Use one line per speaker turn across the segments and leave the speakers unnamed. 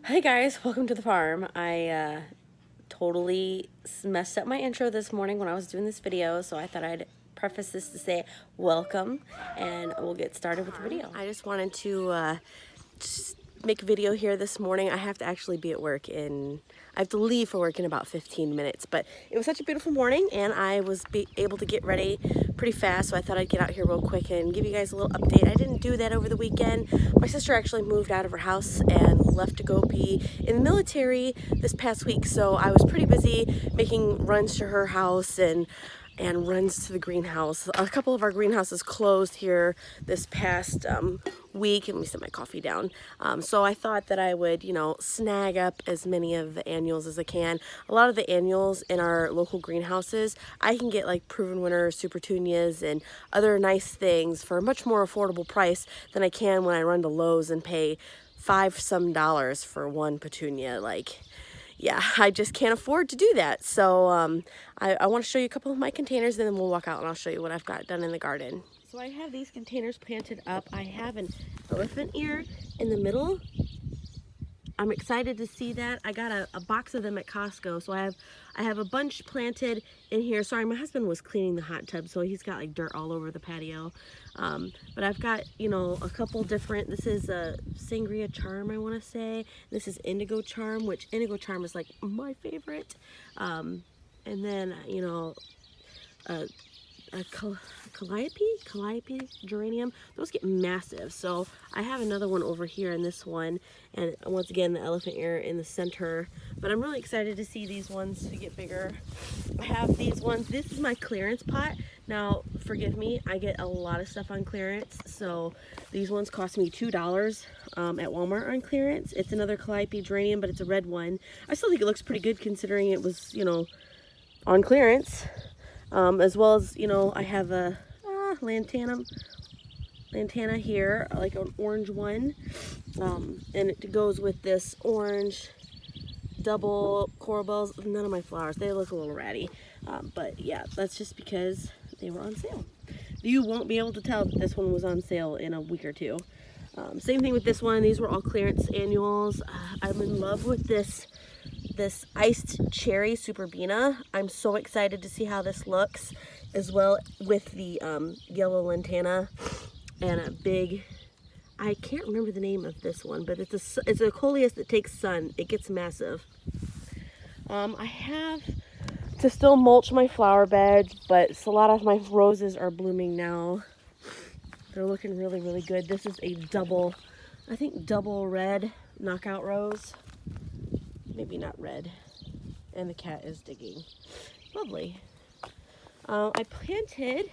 Hi guys, welcome to the farm. I totally messed up my intro this morning when I was doing this video, so I thought I'd preface this to say welcome, and we'll get started with the video. I just wanted to just make a video here this morning. I have to actually be at work I have to leave for work in about 15 minutes, but it was such a beautiful morning and I was able to get ready pretty fast, so I thought I'd get out here real quick and give you guys a little update. I didn't do that over the weekend. My sister actually moved out of her house and left to go be in the military this past week, so I was pretty busy making runs to her house and runs to the greenhouse. A couple of our greenhouses closed here this past week. Let me set my coffee down. So I thought that I would, snag up as many of the annuals as I can. A lot of the annuals in our local greenhouses, I can get like proven winner super petunias and other nice things for a much more affordable price than I can when I run to Lowe's and pay $5 some for one petunia. Yeah, I just can't afford to do that. So I want to show you a couple of my containers, and then we'll walk out and I'll show you what I've got done in the garden. So I have these containers planted up. I have an elephant ear in the middle. I'm excited to see that. I got a box of them at Costco, so I have a bunch planted in here. Sorry, my husband was cleaning the hot tub, so he's got like dirt all over the patio. But I've got, a couple different. This is a Sangria Charm, I want to say. This is Indigo Charm, which Indigo Charm is like my favorite. And then, a calliope geranium. Those get massive. So I have another one over here in this one, and once again the elephant ear in the center. But I'm really excited to see these ones to get bigger. I have these ones. This is my clearance pot. Now, forgive me, I get a lot of stuff on clearance. So these ones cost me $2 at Walmart on clearance. It's another calliope geranium, but it's a red one. I still think it looks pretty good considering it was, on clearance. As well as, I have a lantana here, like an orange one, and it goes with this orange double coral bells. None of my flowers, they look a little ratty, but yeah, that's just because they were on sale. You won't be able to tell that this one was on sale in a week or two. Same thing with this one. These were all clearance annuals. I'm in love with this iced cherry Verbena. I'm so excited to see how this looks, as well with the yellow lantana and a big, I can't remember the name of this one, but it's a coleus that takes sun. It gets massive. I have to still mulch my flower beds, but a lot of my roses are blooming now. They're looking really, really good. This is a double red knockout rose. Maybe not red. And the cat is digging. Lovely. I planted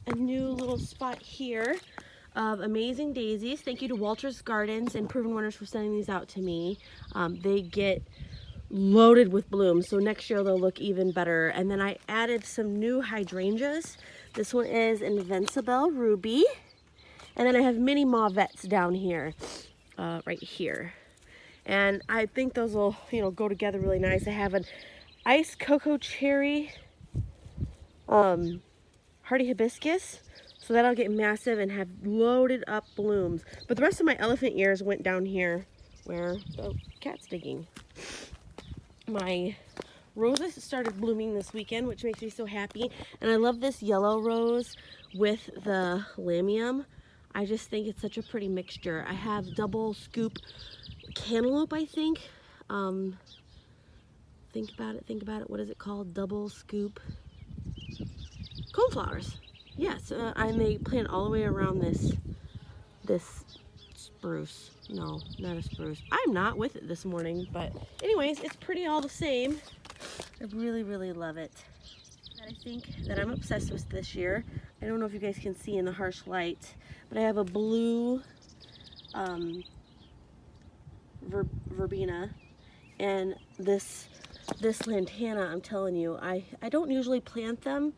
a new little spot here of amazing daisies. Thank you to Walter's Gardens and Proven Winners for sending these out to me. They get loaded with blooms, so next year they'll look even better. And then I added some new hydrangeas. This one is Invincible Ruby. And then I have mini mauvettes down here, right here. And I think those will, go together really nice. I have an iced cocoa cherry hardy hibiscus, so that'll get massive and have loaded up blooms. But the rest of my elephant ears went down here where the cat's digging. My roses started blooming this weekend, which makes me so happy. And I love this yellow rose with the lamium. I just think it's such a pretty mixture. I have double scoop cantaloupe, I think. Think about it. What is it called? Double scoop coneflowers. Yes, and they plant all the way around this spruce. No, not a spruce. I'm not with it this morning, but anyways, it's pretty all the same. I really, really love it. That I think that I'm obsessed with this year. I don't know if you guys can see in the harsh light, but I have a blue Verbena, and this lantana. I'm telling you, I don't usually plant them,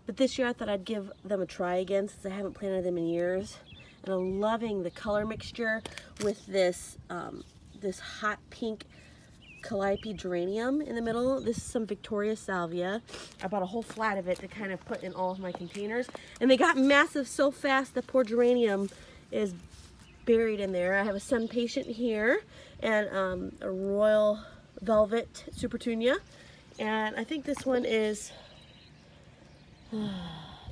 but this year I thought I'd give them a try again since I haven't planted them in years. And I'm loving the color mixture with this this hot pink calliope geranium in the middle. This is some Victoria Salvia. I bought a whole flat of it to kind of put in all of my containers, and they got massive so fast the poor geranium is buried in there. I have a Sun Patient here and a Royal Velvet Supertunia, and I think this one is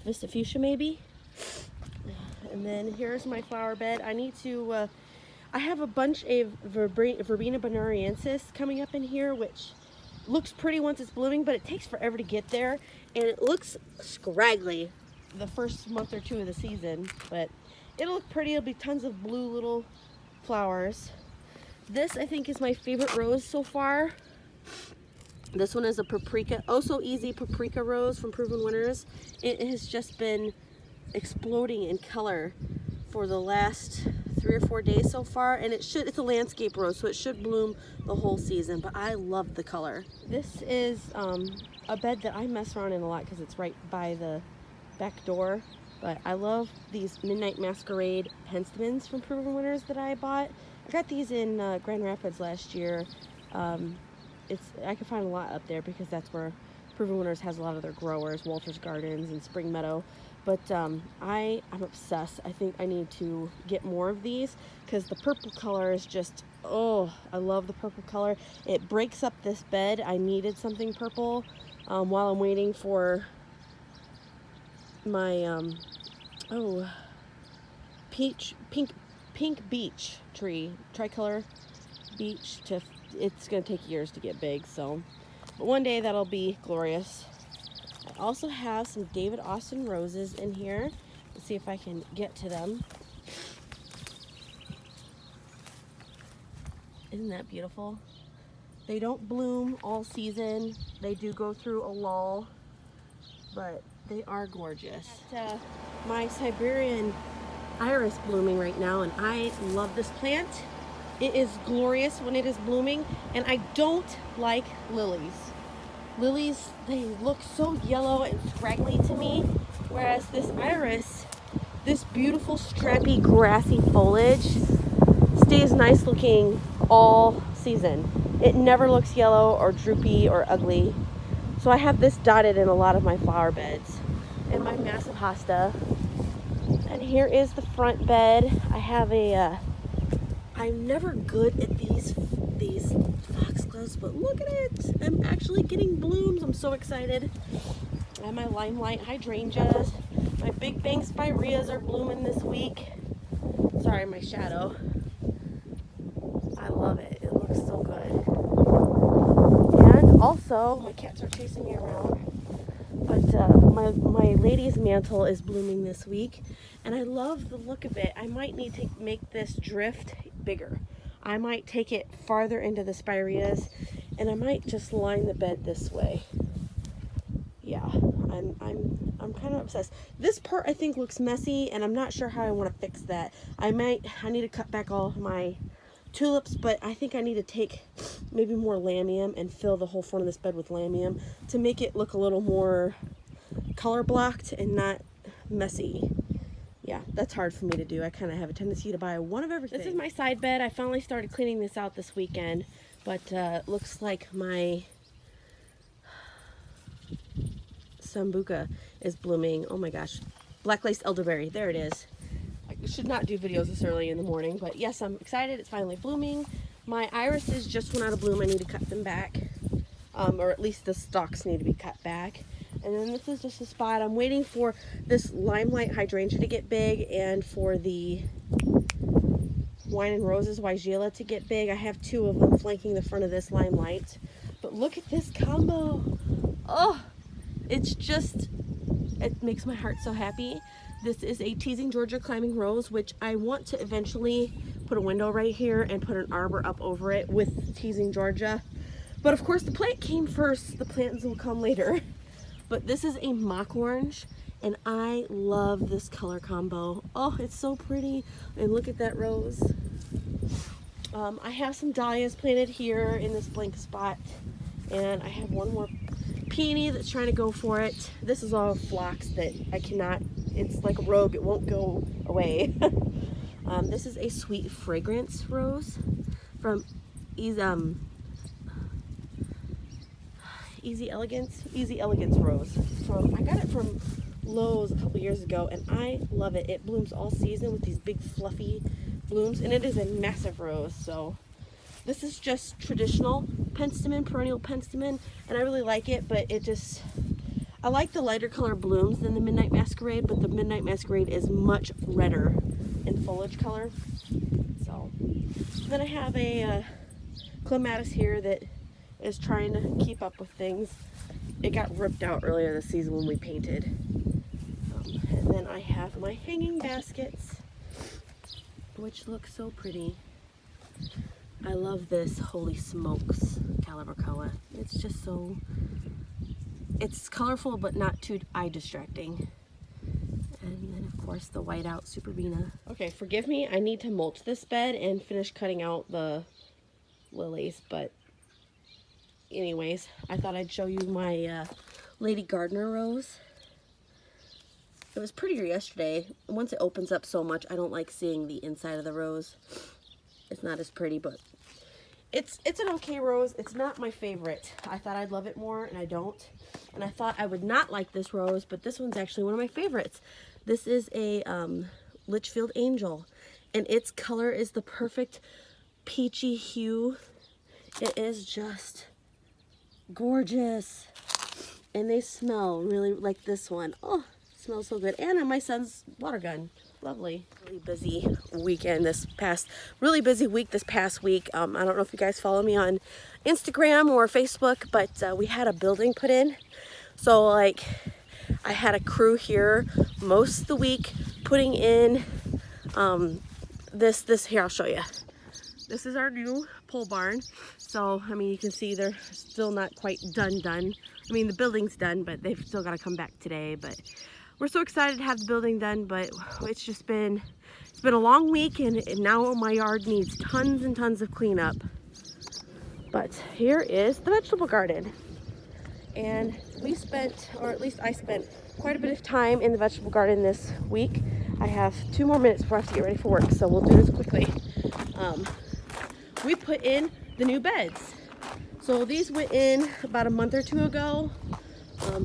Vista Fuchsia maybe. And then here's my flower bed. I need to, I have a bunch of Verbena bonariensis coming up in here, which looks pretty once it's blooming, but it takes forever to get there, and it looks scraggly the first month or two of the season, but it'll look pretty. It'll be tons of blue little flowers. This I think is my favorite rose so far. This one is a paprika, oh so easy paprika rose from Proven Winners. It has just been exploding in color for the last 3 or 4 days so far, and it's a landscape rose, so it should bloom the whole season, but I love the color. This is a bed that I mess around in a lot because it's right by the back door, but I love these Midnight Masquerade Penstemons from Proven Winners that I bought. I got these in Grand Rapids last year. I can find a lot up there because that's where Proven Winners has a lot of their growers, Walter's Gardens and Spring Meadow. But I'm obsessed. I think I need to get more of these because the purple color is just, oh, I love the purple color. It breaks up this bed. I needed something purple while I'm waiting for my pink beech tree, tricolor beech. It's gonna take years to get big, so but one day that'll be glorious. I also have some David Austin roses in here. Let's see if I can get to them. Isn't that beautiful? They don't bloom all season. They do go through a lull, but they are gorgeous. My Siberian Iris blooming right now, and I love this plant. It is glorious when it is blooming, and I don't like lilies. Lilies, they look so yellow and scraggly to me, whereas this iris, this beautiful strappy grassy foliage stays nice looking all season. It never looks yellow or droopy or ugly. So I have this dotted in a lot of my flower beds and my massive hosta. And here is the front bed. I have I'm never good at these foxgloves, but look at it. I'm actually getting blooms. I'm so excited. I have my Limelight Hydrangeas. My Big Bang Spireas are blooming this week. Sorry, my shadow. I love it. It looks so good. And also, my cats are chasing me around. But my lady's mantle is blooming this week, and I love the look of it. I might need to make this drift bigger. I might take it farther into the spireas, and I might just line the bed this way. Yeah, I'm kind of obsessed. This part I think looks messy, and I'm not sure how I want to fix that. I need to cut back all of my tulips, but I think I need to take maybe more lamium and fill the whole front of this bed with lamium to make it look a little more color blocked and not messy. Yeah, that's hard for me to do. I kind of have a tendency to buy one of everything. This is my side bed. I finally started cleaning this out this weekend, but looks like my Sambuca is blooming. Oh my gosh. Black Lace Elderberry. There it is. I should not do videos this early in the morning, but yes, I'm excited. It's finally blooming. My irises just went out of bloom. I need to cut them back, or at least the stalks need to be cut back. And then this is just a spot. I'm waiting for this Limelight Hydrangea to get big and for the Wine and Roses Weigela to get big. I have two of them flanking the front of this Limelight. But look at this combo. Oh, it's just, it makes my heart so happy. This is a Teasing Georgia Climbing Rose, which I want to eventually put a window right here and put an arbor up over it with Teasing Georgia. But of course the plant came first. The plants will come later. But this is a mock orange, and I love this color combo. Oh, it's so pretty. And look at that rose. I have some dahlias planted here in this blank spot, and I have one more peony that's trying to go for it. This is all phlox that I cannot, it's like a rogue, it won't go away. This is a sweet fragrance rose from Easy Elegance rose. I got it from Lowe's a couple years ago, and I love it. It blooms all season with these big fluffy blooms, and it is a massive rose. So this is just traditional Penstemon, perennial Penstemon, and I really like it, but it just, I like the lighter color blooms than the Midnight Masquerade, but the Midnight Masquerade is much redder in foliage color. So then I have a clematis here that is trying to keep up with things. It got ripped out earlier this season when we painted. And then I have my hanging baskets, which look so pretty. I love this Holy Smokes Calibracoa. It's just so, it's colorful but not too eye distracting. And then of course the whiteout Verbena. Okay, forgive me, I need to mulch this bed and finish cutting out the lilies, but anyways, I thought I'd show you my Lady Gardener rose. It was prettier yesterday. Once it opens up so much, I don't like seeing the inside of the rose. It's not as pretty, but it's an okay rose. It's not my favorite. I thought I'd love it more, and I don't. And I thought I would not like this rose, but this one's actually one of my favorites. This is a Litchfield Angel, and its color is the perfect peachy hue. It is just gorgeous, and they smell really like this one. Oh, it smells so good. And on my son's water gun. Lovely. Really busy weekend this past, really busy week this past week. I don't know if you guys follow me on Instagram or Facebook, but we had a building put in. So like I had a crew here most of the week putting in this here, I'll show you. This is our new pole barn. So, I mean, you can see they're still not quite done. I mean, the building's done, but they've still got to come back today. But we're so excited to have the building done, but it's just been, it's been a long week, and now my yard needs tons and tons of cleanup. But here is the vegetable garden. And we spent, or at least I spent, quite a bit of time in the vegetable garden this week. I have 2 more minutes before I have to get ready for work, so we'll do this quickly. We put in the new beds. So these went in about a month or 2 ago,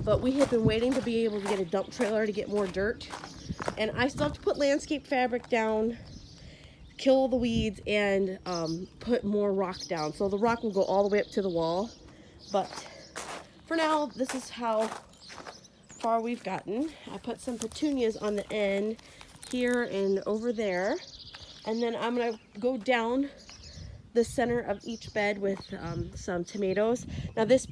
but we have been waiting to be able to get a dump trailer to get more dirt. And I still have to put landscape fabric down, kill all the weeds, and put more rock down. So the rock will go all the way up to the wall. But for now, this is how far we've gotten. I put some petunias on the end here and over there. And then I'm gonna go down the center of each bed with some tomatoes. Now this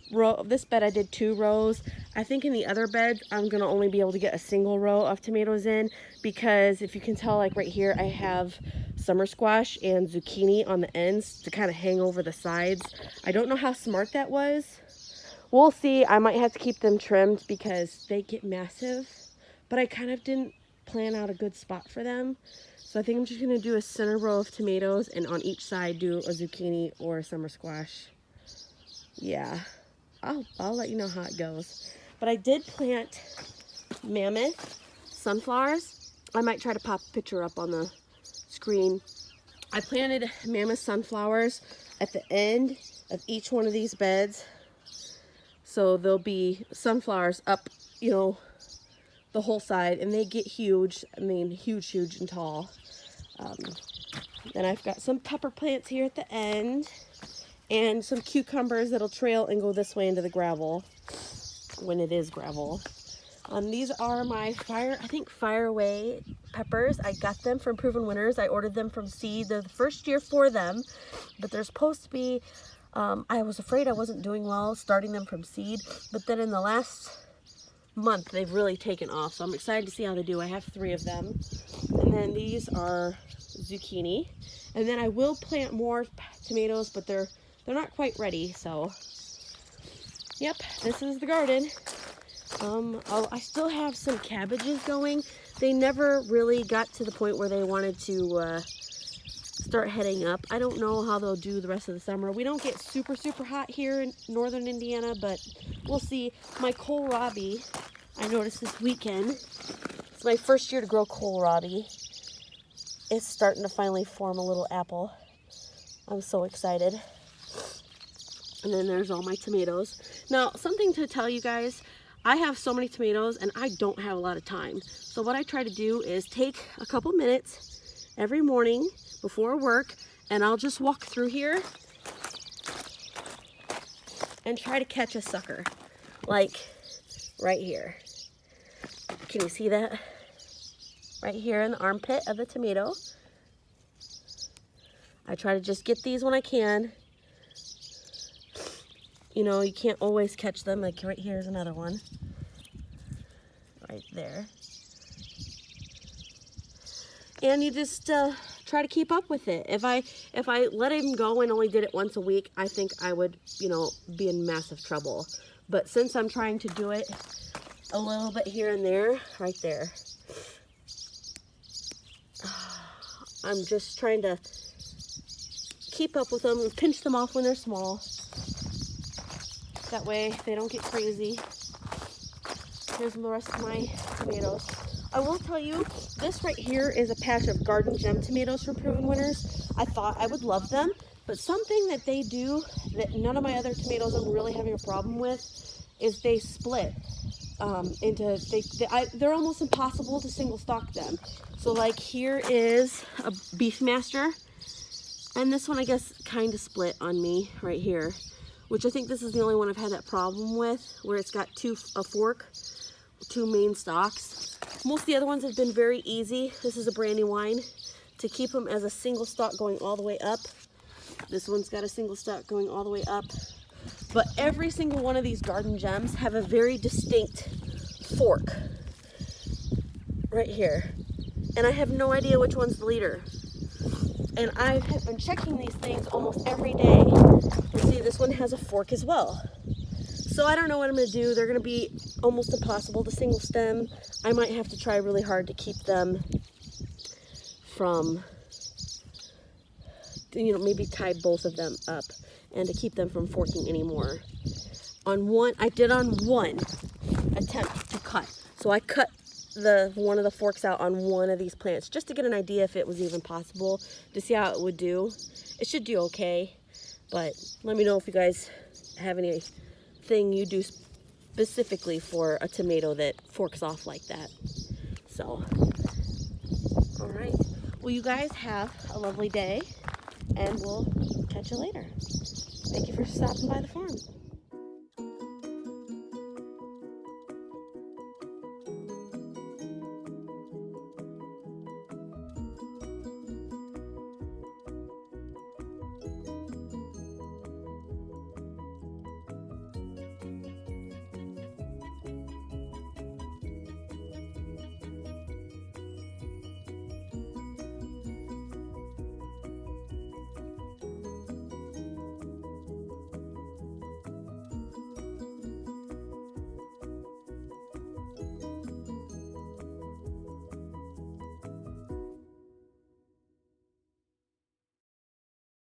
bed I did 2 rows. I think in the other beds I'm gonna only be able to get a single row of tomatoes in, because if you can tell, like right here, I have summer squash and zucchini on the ends to kind of hang over the sides. I don't know how smart that was. We'll see. I might have to keep them trimmed because they get massive, but I kind of didn't plan out a good spot for them. So I think I'm just gonna do a center row of tomatoes, and on each side do a zucchini or a summer squash. Yeah, I'll let you know how it goes. But I did plant mammoth sunflowers. I might try to pop a picture up on the screen. I planted mammoth sunflowers at the end of each one of these beds. So there'll be sunflowers up, you know, the whole side, and they get huge. I mean, huge and tall. Then I've got some pepper plants here at the end, and some cucumbers that'll trail and go this way into the gravel when it is gravel. These are my Fire Away peppers. I got them from Proven Winners. I ordered them from seed. They're the first year for them, but they're supposed to be, I was afraid I wasn't doing well starting them from seed, but then in the last month they've really taken off, so I'm excited to see how they do. I have 3 of them. And then these are zucchini, and then I will plant more tomatoes, but they're not quite ready. So yep, this is the garden. I still have some cabbages going. They never really got to the point where they wanted to start heading up. I don't know how they'll do the rest of the summer. We don't get super hot here in northern Indiana, but we'll see. My kohlrabi, I noticed this weekend, it's my first year to grow kohlrabi. It's starting to finally form a little apple. I'm so excited. And then there's all my tomatoes. Now, something to tell you guys, I have so many tomatoes and I don't have a lot of time. So what I try to do is take a couple minutes every morning before work, and I'll just walk through here and try to catch a sucker, like right here. Can you see that? Right here in the armpit of the tomato. I try to just get these when I can. You know, you can't always catch them. Like right here is another one. Right there. And you just try to keep up with it. If I let him go and only did it once a week, I think I would, you know, be in massive trouble. But since I'm trying to do it a little bit here and there, right there, I'm just trying to keep up with them and pinch them off when they're small. That way they don't get crazy. Here's the rest of my tomatoes. I will tell you, this right here is a patch of garden gem tomatoes for proven winners. I thought I would love them, but something that they do that none of my other tomatoes I'm really having a problem with is they split they're almost impossible to single stock them. So like here is a Beefmaster, and this one I guess kind of split on me right here, which I think this is the only one I've had that problem with, where it's got a fork, two main stalks. Most of the other ones have been very easy. This is a Brandywine, to keep them as a single stalk going all the way up. This one's got a single stalk going all the way up. But every single one of these garden gems have a very distinct fork right here. And I have no idea which one's the leader. And I have been checking these things almost every day. You see, this one has a fork as well. So I don't know what I'm going to do. They're going to be almost impossible to single stem. I might have to try really hard to keep them from, you know, maybe tie both of them up and to keep them from forking anymore. I did on one attempt to cut. So I cut one of the forks out on one of these plants just to get an idea if it was even possible, to see how it would do. It should do okay, but let me know if you guys have anything you do specifically for a tomato that forks off like that. So, all right. Well, you guys have a lovely day, and we'll catch you later. Thank you for stopping by the farm.